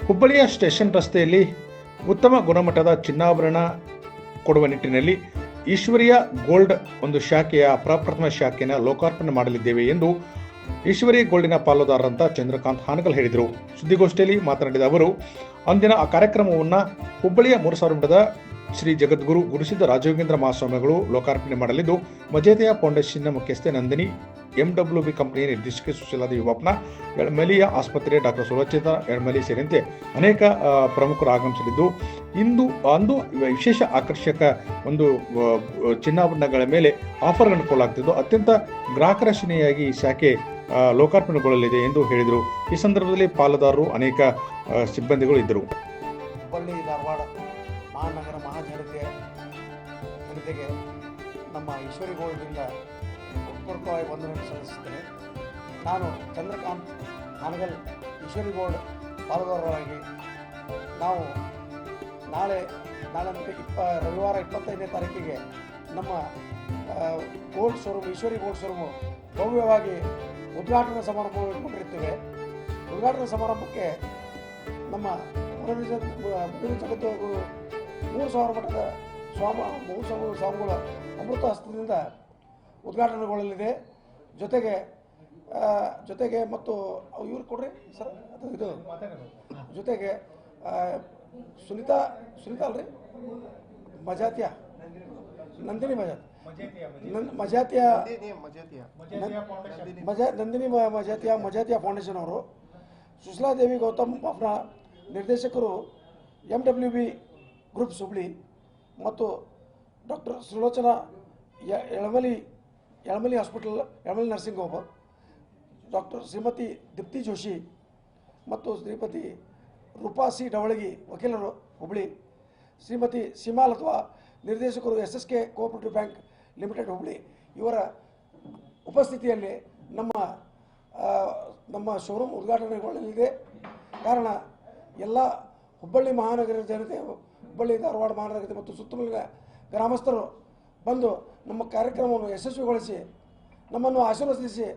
ಹುಬ್ಬಳ್ಳಿಯ ಸ್ಟೇಷನ್ ರಸ್ತೆಯಲ್ಲಿ ಉತ್ತಮ ಗುಣಮಟ್ಟದ ಚಿನ್ನಾಭರಣ ಕೊಡುವ ನಿಟ್ಟಿನಲ್ಲಿ ಈಶ್ವರಿಯ ಗೋಲ್ಡ್ ಒಂದು ಶಾಖೆಯ ಪ್ರಪ್ರಥಮ ಶಾಖೆಯನ್ನು ಲೋಕಾರ್ಪಣೆ ಮಾಡಲಿದ್ದೇವೆ ಎಂದು ಈಶ್ವರಿ ಗೋಲ್ಡಿನ ಪಾಲುದಾರರಂತ ಚಂದ್ರಕಾಂತ್ ಹಾನಗಲ್ ಹೇಳಿದರು. ಸುದ್ದಿಗೋಷ್ಠಿಯಲ್ಲಿ ಮಾತನಾಡಿದ ಅವರು, ಅಂದಿನ ಆ ಕಾರ್ಯಕ್ರಮವನ್ನು ಹುಬ್ಬಳ್ಳಿಯ 3000 ಮಠದ ಶ್ರೀ ಜಗದ್ಗುರು ಗುರುಸಿದ್ಧ ರಾಜಯೋಗೇಂದ್ರ ಮಹಾಸ್ವಾಮಿಗಳು ಲೋಕಾರ್ಪಣೆ ಮಾಡಲಿದ್ದು, ಮಜೇತಿಯ ಫೌಂಡೇಶನ್ನ ಮುಖ್ಯಸ್ಥೆ ನಂದಿನಿ, MWB ಕಂಪನಿಯ ನಿರ್ದೇಶಕಿ ಸುಶೀಲಾದ ಯುವಪ್ನ, ಎಳಮಲಿಯ ಆಸ್ಪತ್ರೆ ಡಾಕ್ಟರ್ ಸುರಚಿತಾ ಎಳಮಲಿ ಸೇರಿದಂತೆ ಅನೇಕ ಪ್ರಮುಖರು ಆಗಮಿಸಲಿದ್ದು, ಅಂದು ವಿಶೇಷ ಆಕರ್ಷಕ ಒಂದು ಚಿನ್ನಾಭರಣಗಳ ಮೇಲೆ ಆಫರ್ಗಳನ್ನು ಕೊಡಲಾಗ್ತಿದ್ದು, ಅತ್ಯಂತ ಗ್ರಾಹಕರಕ್ಷಣೆಯಾಗಿ ಈ ಶಾಖೆ ಲೋಕಾರ್ಪಣೆಗೊಳ್ಳಲಿದೆ ಎಂದು ಹೇಳಿದರು. ಈ ಸಂದರ್ಭದಲ್ಲಿ ಪಾಲುದಾರರು ಅನೇಕ ಸಿಬ್ಬಂದಿಗಳು ಇದ್ದರು. ಹುಬ್ಬಳ್ಳಿ ಧಾರವಾಡ ಮಹಾನಗರ ಜನತೆಗೆ ನಮ್ಮ ಈಶ್ವರಿ ಗೋಲ್ಡ್ನಿಂದ ಉತ್ಪೂರ್ವಕವಾಗಿ ವಂದನೆ ಸಲ್ಲಿಸುತ್ತೇನೆ. ನಾನು ಚಂದ್ರಕಾಂತ್ ಹಾನಗಲ್, ಈಶ್ವರಿ ಗೋಲ್ಡ್ ಪಾಲುದಾರರಾಗಿ ನಾವು ನಾಳೆ ರವಿವಾರ 25ನೇ ತಾರೀಕಿಗೆ ನಮ್ಮ gold showroom Ishwari gold showroom ಭವ್ಯವಾಗಿ ಉದ್ಘಾಟನಾ ಸಮಾರಂಭ ಇಟ್ಕೊಂಡಿರ್ತೇವೆ. ಉದ್ಘಾಟನಾ ಸಮಾರಂಭಕ್ಕೆ ನಮ್ಮ ಜಗದ್ಗುರು 3000 ಮಠದ ಸ್ವಾಮಿಗಳ ಅಮೃತ ಹಸ್ತದಿಂದ ಉದ್ಘಾಟನೆಗೊಳ್ಳಲಿದೆ. ಜೊತೆಗೆ ಮತ್ತು ಇವ್ರು ಕೊಡ್ರಿ ಸರ್, ಇದು ಜೊತೆಗೆ ಸುನೀತಾ ಅಲ್ರಿ ಮಜಾತಿಯ ನಂದಿನಿ ಮಜಾತಿಯ ಫೌಂಡೇಶನ್ ಅವರು, ಸುಶೀಲಾದೇವಿ ಗೌತಮ್ ಅವರ ನಿರ್ದೇಶಕರು, MWB ಗ್ರೂಪ್ಸ್ ಹುಬ್ಳಿ ಮತ್ತು doctor Sulochana Elamali hospital Elamali nursing home, doctor Shrimati Deepti Joshi ಮತ್ತು ಶ್ರೀಮತಿ ರೂಪಾ ಸಿ ಡವಳಗಿ ವಕೀಲರು ಹುಬ್ಳಿ, ಶ್ರೀಮತಿ ಸಿಮಾಲ್ ಅಥವಾ ನಿರ್ದೇಶಕರು SSK cooperative bank limited Hubli ಇವರ ಉಪಸ್ಥಿತಿಯಲ್ಲಿ ನಮ್ಮ ಶೋರೂಮ್ ಉದ್ಘಾಟನೆಗೊಳ್ಳಲಿದೆ. ಕಾರಣ ಎಲ್ಲ ಹುಬ್ಬಳ್ಳಿ ಮಹಾನಗರ ಜನತೆ, ಹುಬ್ಬಳ್ಳಿ ಧಾರವಾಡ ಮಹಾನಗರ ಮತ್ತು ಸುತ್ತಮುತ್ತಲಿನ ಗ್ರಾಮಸ್ಥರು ಬಂದು ನಮ್ಮ ಕಾರ್ಯಕ್ರಮವನ್ನು ಯಶಸ್ವಿಗೊಳಿಸಿ ನಮ್ಮನ್ನು ಆಶೀರ್ವದಿಸಿ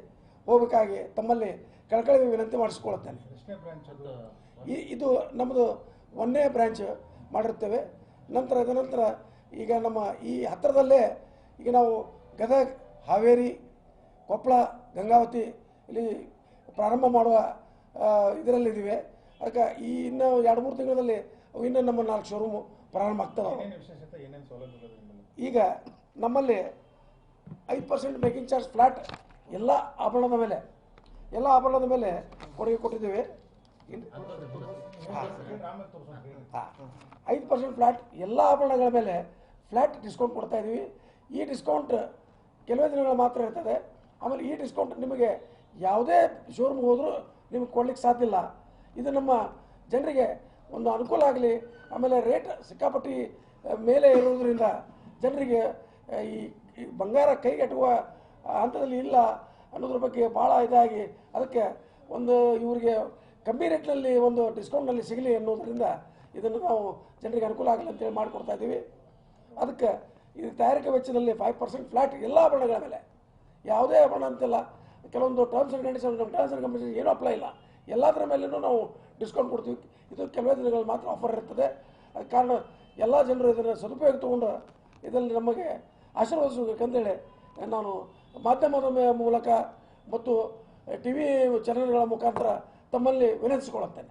ಹೋಗಬೇಕಾಗಿ ತಮ್ಮಲ್ಲಿ ಕಳಕಳಿ ವಿನಂತಿ ಮಾಡಿಸಿಕೊಳ್ಳುತ್ತೇನೆ. ಇದು ನಮ್ಮದು 1ನೇ ಬ್ರ್ಯಾಂಚ್ ಮಾಡಿರ್ತೇವೆ. ನಂತರ ಈಗ ನಮ್ಮ ಈ ಹತ್ತಿರದಲ್ಲೇ ಈಗ ನಾವು ಗದಗ, ಹಾವೇರಿ, ಕೊಪ್ಪಳ, ಗಂಗಾವತಿ ಇಲ್ಲಿ ಪ್ರಾರಂಭ ಮಾಡುವ ಇದರಲ್ಲಿದ್ದೀವಿ. ಅದಕ್ಕೆ ಈ ಇನ್ನೂ 2-3 ತಿಂಗಳಲ್ಲಿ ಇನ್ನೂ ನಮ್ಮ 4 ಶೋರೂಮು ಪ್ರಾರಂಭ ಆಗ್ತವೆ. ಈಗ ನಮ್ಮಲ್ಲಿ 5% ಮೇಕಿಂಗ್ ಚಾರ್ಜ್ ಫ್ಲಾಟ್ ಎಲ್ಲ ಆಭರಣದ ಮೇಲೆ ಕೊಡುಗೆ ಕೊಟ್ಟಿದ್ದೇವೆ. 5% ಫ್ಲಾಟ್ ಎಲ್ಲ ಆಭರಣಗಳ ಮೇಲೆ ಫ್ಲಾಟ್ ಡಿಸ್ಕೌಂಟ್ ಕೊಡ್ತಾ ಇದ್ದೀವಿ. ಈ ಡಿಸ್ಕೌಂಟ್ ಕೆಲವೇ ದಿನಗಳು ಮಾತ್ರ ಇರ್ತದೆ. ಆಮೇಲೆ ಈ ಡಿಸ್ಕೌಂಟ್ ನಿಮಗೆ ಯಾವುದೇ ಶೋರೂಮ್ಗೆ ಹೋದರೂ ನಿಮಗೆ ಕೊಡ್ಲಿಕ್ಕೆ ಸಾಧ್ಯ ಇಲ್ಲ. ಇದು ನಮ್ಮ ಜನರಿಗೆ ಒಂದು ಅನುಕೂಲ ಆಗಲಿ. ಆಮೇಲೆ ರೇಟ್ ಸಿಕ್ಕಾಪಟ್ಟಿ ಮೇಲೆ ಇರೋದ್ರಿಂದ ಜನರಿಗೆ ಈ ಬಂಗಾರ ಕೈಗೆಟುವ ಹಂತದಲ್ಲಿ ಇಲ್ಲ ಅನ್ನೋದ್ರ ಬಗ್ಗೆ ಭಾಳ ಇದಾಗಿ, ಅದಕ್ಕೆ ಒಂದು ಇವರಿಗೆ ಕಮ್ಮಿ ರೇಟ್ನಲ್ಲಿ ಒಂದು ಡಿಸ್ಕೌಂಟ್ನಲ್ಲಿ ಸಿಗಲಿ ಅನ್ನೋದರಿಂದ ಇದನ್ನು ನಾವು ಜನರಿಗೆ ಅನುಕೂಲ ಆಗಲಿ ಅಂತೇಳಿ ಮಾಡಿಕೊಡ್ತಾ ಇದ್ದೀವಿ. ಅದಕ್ಕೆ ಇದು ತಯಾರಿಕೆ ವೆಚ್ಚದಲ್ಲಿ 5% ಫ್ಲಾಟ್ ಎಲ್ಲ ಆಭರಣಗಳ ಮೇಲೆ, ಯಾವುದೇ ಆಭರಣ ಅಂತಿಲ್ಲ. ಕೆಲವೊಂದು ಟರ್ಮ್ಸ್ ಆ್ಯಂಡ್ ಕಂಡೀಷನ್ ಏನೂ ಅಪ್ಲೈ ಇಲ್ಲ. ಎಲ್ಲದರ ಮೇಲೂ ನಾವು ಡಿಸ್ಕೌಂಟ್ ಕೊಡ್ತೀವಿ. ಇದು ಕೆಲವೇ ದಿನಗಳು ಮಾತ್ರ ಆಫರ್ ಇರ್ತದೆ. ಅದಕ್ಕೆ ಕಾರಣ ಎಲ್ಲ ಜನರು ಇದನ್ನು ಸದುಪಯೋಗ ತೊಗೊಂಡು ಇದರಲ್ಲಿ ನಮಗೆ ಆಶೀರ್ವದಿಸಬೇಕಂತೇಳಿ ನಾನು ಮಾಧ್ಯಮದ ಮೂಲಕ ಮತ್ತು TV ಚಾನೆಲ್ಗಳ ಮುಖಾಂತರ ತಮ್ಮಲ್ಲಿ ವಿನಂತಿಸಿಕೊಳ್ಳುತ್ತೇನೆ.